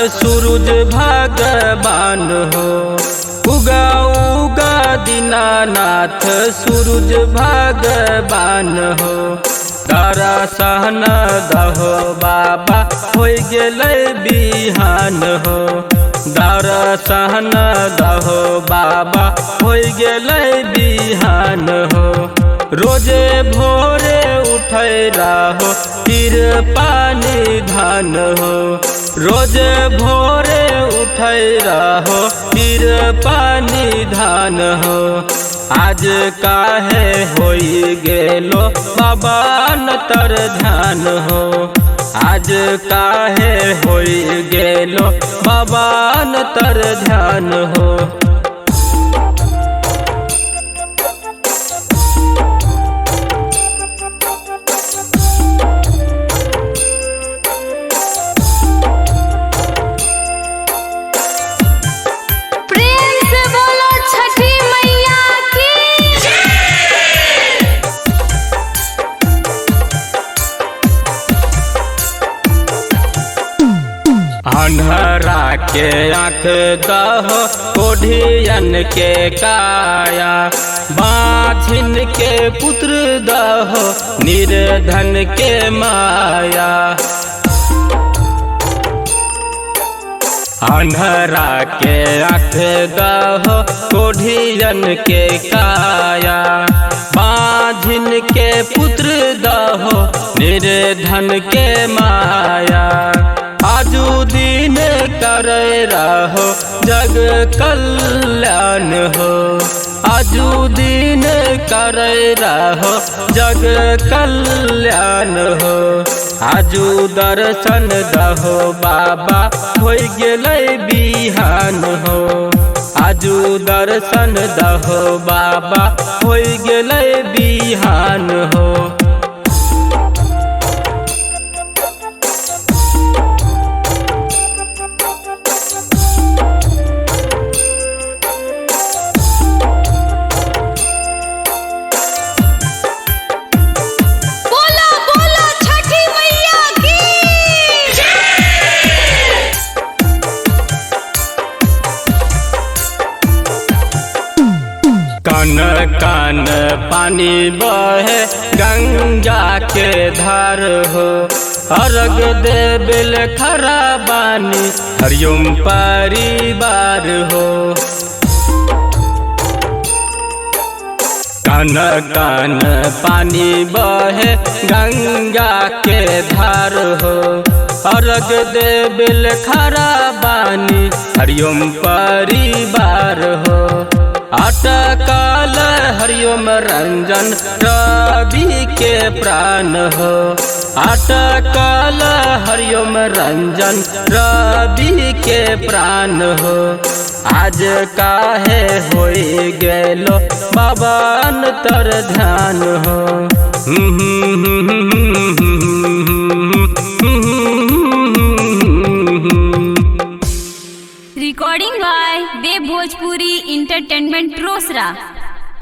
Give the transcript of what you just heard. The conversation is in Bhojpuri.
सूरज भगवान हो। उगा उगा दीनानाथ सूरज भगवान हो। दर्शन दहो बाबा हो गेलै बिहान हो। दर्शन दहो बाबा हो गेलै बिहान हो। रोजे भोरे उठै रहो फिर पानी धान हो। रोजे भोरे उठै रहो फिर पानी धान हो। आज काहे होई गेलो बाबा नतर ध्यान हो। आज काहे होई गेलो बाबा नतर ध्यान हो। अन्हरा के आँख दहो कोढ़ियन के काया। बाझिन के पुत्र दहो निर्धन के माया। अन्हरा के आँख दहो कोढ़ियन के काया। बाझिन के पुत्र दहो निर्धन के माया। आजू दिन करे रहो जग कल्याण हो। आजू दिन करे रहो जग कल्याण हो। आजू दर्शन दहो बाबा हो गेलै बिहान हो। आजू दर्शन दहो बाबा हो गेलै बिहान हो। कान कान पानी बहे गंगा के धार हो। अर्घ देबिल खरा बानी हरिओम परिवार हो। कान कान पानी बहे गंगा के धार हो। अर्घ देबिल खरा बानी हरिओम परिवार हो। अटकल हरिओम रंजन रवि के प्राण हो। अटकल हरिओम रंजन रवि के प्राण हो। आज काहे होई गेलो बाबा नतर ध्यान हो। Recording by Dev Bhojpuri entertainment Rosera.